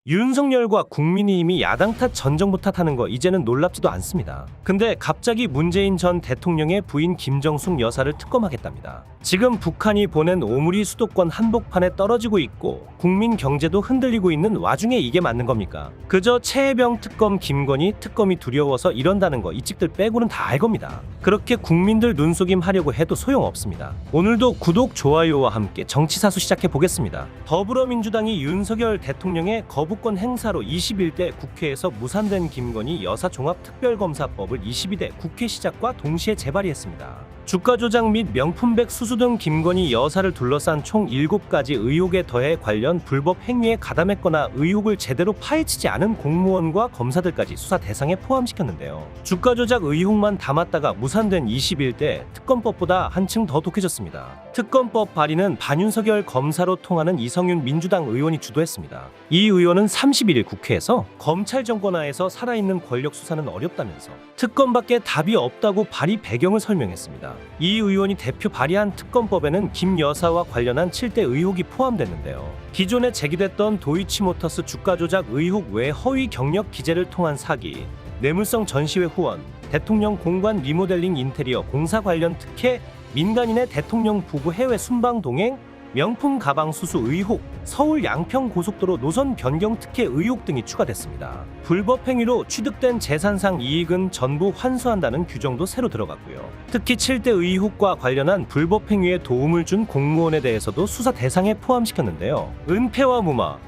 윤석열과 국민의힘이 야당 탓 전 정부 탓하는 거 이제는 놀랍지도 않습니다. 근데 갑자기 문재인 전 대통령의 부인 김정숙 여사를 특검하겠답니다. 지금 북한이 보낸 오므리 수도권 한복판에 떨어지고 있고 국민 경제도 흔들리고 있는 와중에 이게 맞는 겁니까? 그저 최혜병 특검 김건희 특검이 두려워서 이런다는 거 이찍들 빼고는 다 알 겁니다. 그렇게 국민들 눈속임 하려고 해도 소용없습니다. 오늘도 구독, 좋아요와 함께 정치사수 시작해 보겠습니다. 더불어민주당이 윤석열 대통령의 거부권 행사로 21대 국회에서 무산된 김건희 여사 종합특별검사법을 22대 국회 시작과 동시에 재발의했습니다. 주가 조작 및 명품백 수수 등 김건희 여사를 둘러싼 총 7가지 의혹에 더해 관련 불법 행위에 가담했거나 의혹을 제대로 파헤치지 않은 공무원과 검사들까지 수사 대상에 포함시켰는데요. 주가 조작 의혹만 담았다가 무산된 21대 특검법보다 한층 더 독해졌습니다. 특검법 발의는 반윤석열 검사로 통하는 이성윤 민주당 의원이 주도했습니다. 이 의원은 31일 국회에서 검찰 정권하에서 살아있는 권력 수사는 어렵다면서 특검밖에 답이 없다고 발의 배경을 설명했습니다. 이 의원이 대표 발의한 특검법에는 김 여사와 관련한 7대 의혹이 포함됐는데요. 기존에 제기됐던 도이치모터스 주가 조작 의혹 외 허위 경력 기재를 통한 사기, 뇌물성 전시회 후원, 대통령 공관 리모델링 인테리어 공사 관련 특혜, 민간인의 대통령 부부 해외 순방 동행, 명품 가방 수수 의혹, 서울 양평 고속도로 노선 변경 특혜 의혹 등이 추가됐습니다. 불법 행위로 취득된 재산상 이익은 전부 환수한다는 규정도 새로 들어갔고요. 특히 7대 의혹과 관련한 불법 행위에 도움을 준 공무원에 대해서도 수사 대상에 포함시켰는데요. 은폐와 무마,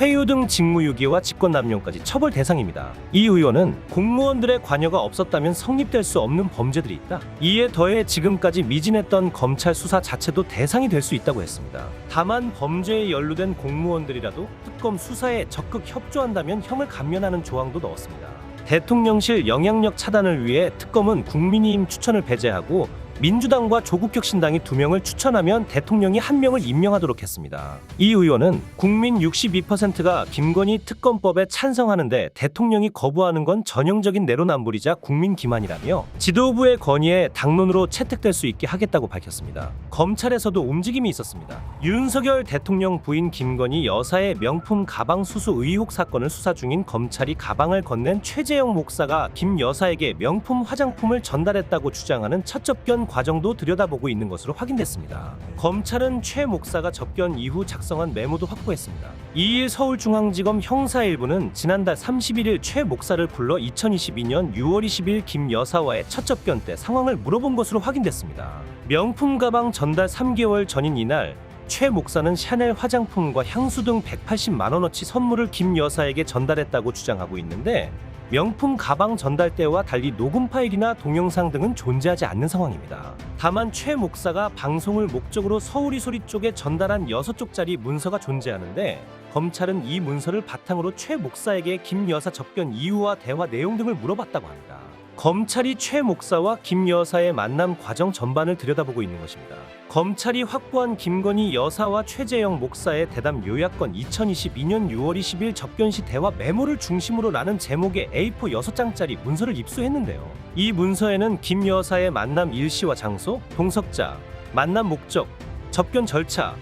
회유 등 직무유기와 직권남용까지 처벌 대상입니다. 이 의원은 공무원들의 관여가 없었다면 성립될 수 없는 범죄들이 있다. 이에 더해 지금까지 미진했던 검찰 수사 자체도 대상이 될 수 있다고 했습니다. 다만 범죄에 연루된 공무원들이라도 특검 수사에 적극 협조한다면 형을 감면하는 조항도 넣었습니다. 대통령실 영향력 차단을 위해 특검은 국민의힘 추천을 배제하고 민주당과 조국혁신당이 2명을 추천하면 대통령이 1명을 임명하도록 했습니다. 이 의원은 국민 62%가 김건희 특검법에 찬성하는데 대통령이 거부하는 건 전형적인 내로남불이자 국민 기만이라며 지도부의 건의에 당론으로 채택될 수 있게 하겠다고 밝혔습니다. 검찰에서도 움직임이 있었습니다. 윤석열 대통령 부인 김건희 여사의 명품 가방 수수 의혹 사건을 수사 중인 검찰이 가방을 건넨 최재형 목사가 김 여사에게 명품 화장품을 전달했다고 주장하는 첫 접견 과정도 들여다보고 있는 것으로 확인됐습니다. 검찰은 최 목사가 접견 이후 작성한 메모도 확보했습니다. 2일 서울중앙지검 형사 1부는 지난달 31일 최 목사를 불러 2022년 6월 20일 김 여사와의 첫 접견 때 상황을 물어본 것으로 확인됐습니다. 명품 가방 전달 3개월 전인 이날 최 목사는 샤넬 화장품과 향수 등 180만 원어치 선물을 김 여사에게 전달했다고 주장하고 있는데 명품 가방 전달 때와 달리 녹음 파일이나 동영상 등은 존재하지 않는 상황입니다. 다만 최 목사가 방송을 목적으로 서울이 소리 쪽에 전달한 6쪽짜리 문서가 존재하는데 검찰은 이 문서를 바탕으로 최 목사에게 김 여사 접견 이유와 대화 내용 등을 물어봤다고 합니다. 검찰이 최 목사와 김 여사의 만남 과정 전반을 들여다보고 있는 것입니다. 검찰이 확보한 김건희 여사와 최재형 목사의 대담 요약권 2022년 6월 20일 접견 시 대화 메모를 중심으로 라는 제목의 A4 6장짜리 문서를 입수했는데요. 이 문서에는 김 여사의 만남 일시와 장소, 동석자, 만남 목적, 접견 절차,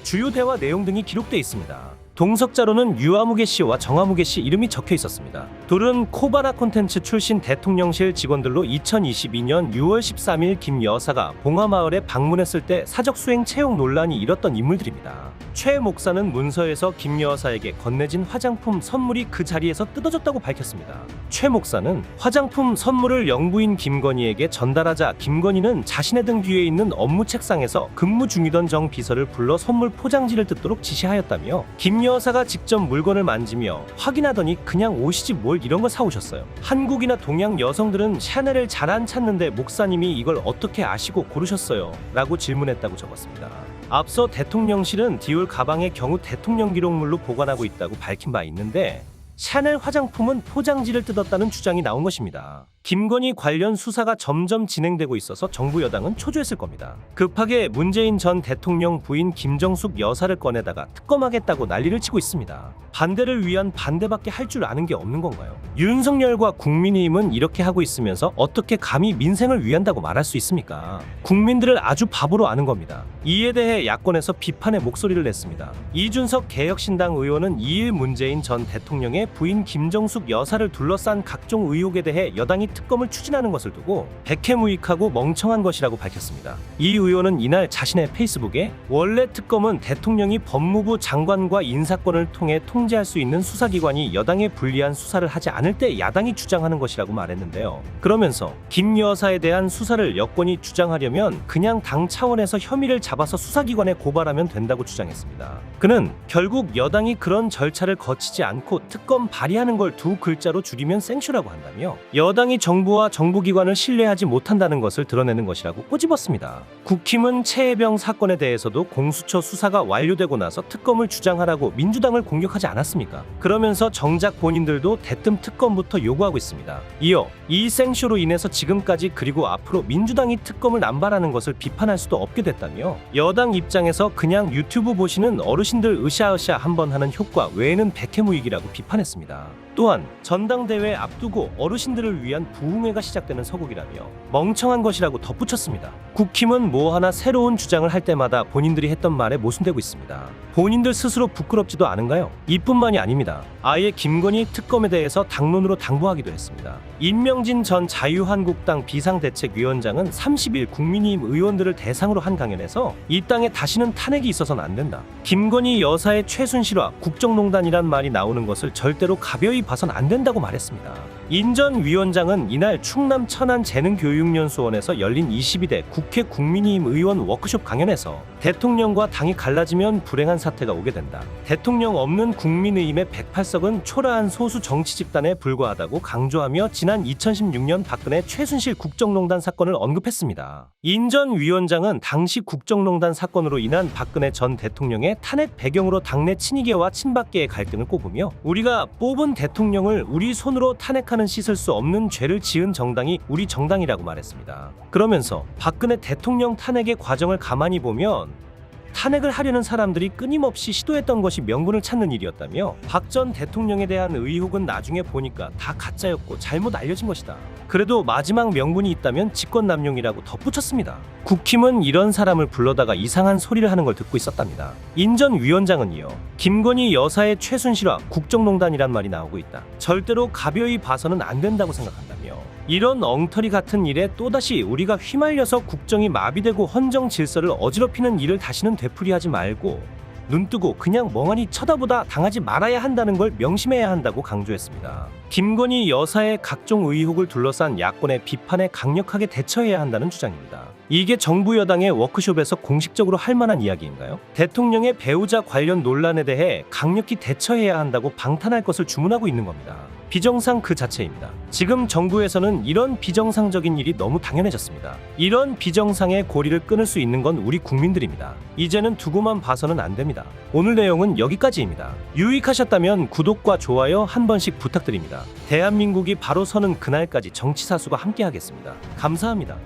주요 대화 내용 등이 기록돼 있습니다. 동석자로는 유아무개 씨와 정아무개 씨 이름이 적혀 있었습니다. 둘은 코바나 콘텐츠 출신 대통령실 직원들로 2022년 6월 13일 김 여사가 봉화마을에 방문했을 때 사적수행 채용 논란이 일었던 인물들입니다. 최 목사는 문서에서 김 여사에게 건네진 화장품 선물이 그 자리에서 뜯어졌다고 밝혔습니다. 최 목사는 화장품 선물을 영부인 김건희에게 전달하자 김건희는 자신의 등 뒤에 있는 업무 책상에서 근무 중이던 정 비서를 불러 선물 포장지를 뜯도록 지시하였다며 김 여사가 직접 물건을 만지며 확인하더니 그냥 옷이지 뭘 이런 걸 사오셨어요. 한국이나 동양 여성들은 샤넬을 잘 안 찾는데 목사님이 이걸 어떻게 아시고 고르셨어요? 라고 질문했다고 적었습니다. 앞서 대통령실은 디올 가방의 경우 대통령 기록물로 보관하고 있다고 밝힌 바 있는데 샤넬 화장품은 포장지를 뜯었다는 주장이 나온 것입니다. 김건희 관련 수사가 점점 진행되고 있어서 정부 여당은 초조했을 겁니다. 급하게 문재인 전 대통령 부인 김정숙 여사를 꺼내다가 특검하겠다고 난리를 치고 있습니다. 반대를 위한 반대밖에 할 줄 아는 게 없는 건가요? 윤석열과 국민의힘은 이렇게 하고 있으면서 어떻게 감히 민생을 위한다고 말할 수 있습니까? 국민들을 아주 바보로 아는 겁니다. 이에 대해 야권에서 비판의 목소리를 냈습니다. 이준석 개혁신당 의원은 2일 문재인 전 대통령의 부인 김정숙 여사를 둘러싼 각종 의혹에 대해 여당이 특검을 추진하는 것을 두고 백해무익하고 멍청한 것이라고 밝혔습니다. 이 의원은 이날 자신의 페이스북에 원래 특검은 대통령이 법무부 장관과 인사권을 통해 통제할 수 있는 수사기관이 여당에 불리한 수사를 하지 않을 때 야당이 주장하는 것이라고 말했는데요. 그러면서 김 여사에 대한 수사를 여권이 주장하려면 그냥 당 차원에서 혐의를 잡아서 수사기관에 고발하면 된다고 주장했습니다. 그는 결국 여당이 그런 절차를 거치지 않고 특검 발의하는 걸 두 글자로 줄이면 생쇼라고 한다며 여당이 정부와 정부기관을 신뢰하지 못한다는 것을 드러내는 것이라고 꼬집었습니다. 국힘은 최혜병 사건에 대해서도 공수처 수사가 완료되고 나서 특검을 주장하라고 민주당을 공격하지 않았습니까? 그러면서 정작 본인들도 대뜸 특검부터 요구하고 있습니다. 이어 이 생쇼로 인해서 지금까지 그리고 앞으로 민주당이 특검을 남발하는 것을 비판할 수도 없게 됐다며 여당 입장에서 그냥 유튜브 보시는 어르신들 으쌰으쌰 한번 하는 효과 외에는 백해무익이라고 비판했습니다. 또한 전당대회 앞두고 어르신들을 위한 부흥회가 시작되는 서곡이라며 멍청한 것이라고 덧붙였습니다. 국힘은 뭐 하나 새로운 주장을 할 때마다 본인들이 했던 말에 모순되고 있습니다. 본인들 스스로 부끄럽지도 않은가요? 이뿐만이 아닙니다. 아예 김건희 특검에 대해서 당론으로 당부하기도 했습니다. 임명진 전 자유한국당 비상대책위원장은 30일 국민의힘 의원들을 대상으로 한 강연에서 이 땅에 다시는 탄핵이 있어서는 안 된다. 김건희 여사의 최순실화 국정농단이란 말이 나오는 것을 절대로 가벼이 봐선 안 된다고 말했습니다. 인 전 위원장은 이날 충남 천안 재능교육연수원에서 열린 22대 국회 국민의힘 의원 워크숍 강연에서 대통령과 당이 갈라지면 불행한 사태가 오게 된다. 대통령 없는 국민의힘의 108석은 초라한 소수 정치 집단에 불과하다고 강조하며 지난 2016년 박근혜 최순실 국정농단 사건을 언급했습니다. 인 전 위원장은 당시 국정농단 사건으로 인한 박근혜 전 대통령의 탄핵 배경으로 당내 친이계와 친박계의 갈등을 꼽으며 우리가 뽑은 대통령을 우리 손으로 탄핵하는 씻을 수 없는 죄를 지은 정당이 우리 정당이라고 말했습니다. 그러면서 박근혜 대통령 탄핵의 과정을 가만히 보면 탄핵을 하려는 사람들이 끊임없이 시도했던 것이 명분을 찾는 일이었다며 박 전 대통령에 대한 의혹은 나중에 보니까 다 가짜였고 잘못 알려진 것이다. 그래도 마지막 명분이 있다면 직권남용이라고 덧붙였습니다. 국힘은 이런 사람을 불러다가 이상한 소리를 하는 걸 듣고 있었답니다. 인 전 위원장은 이어 김건희 여사의 최순실화 국정농단이란 말이 나오고 있다. 절대로 가벼이 봐서는 안 된다고 생각한다며 이런 엉터리 같은 일에 또다시 우리가 휘말려서 국정이 마비되고 헌정 질서를 어지럽히는 일을 다시는 되풀이하지 말고 눈뜨고 그냥 멍하니 쳐다보다 당하지 말아야 한다는 걸 명심해야 한다고 강조했습니다. 김건희 여사의 각종 의혹을 둘러싼 야권의 비판에 강력하게 대처해야 한다는 주장입니다. 이게 정부 여당의 워크숍에서 공식적으로 할 만한 이야기인가요? 대통령의 배우자 관련 논란에 대해 강력히 대처해야 한다고 방탄할 것을 주문하고 있는 겁니다. 비정상 그 자체입니다. 지금 정부에서는 이런 비정상적인 일이 너무 당연해졌습니다. 이런 비정상의 고리를 끊을 수 있는 건 우리 국민들입니다. 이제는 두고만 봐서는 안 됩니다. 오늘 내용은 여기까지입니다. 유익하셨다면 구독과 좋아요 한 번씩 부탁드립니다. 대한민국이 바로 서는 그날까지 정치사수가 함께하겠습니다. 감사합니다.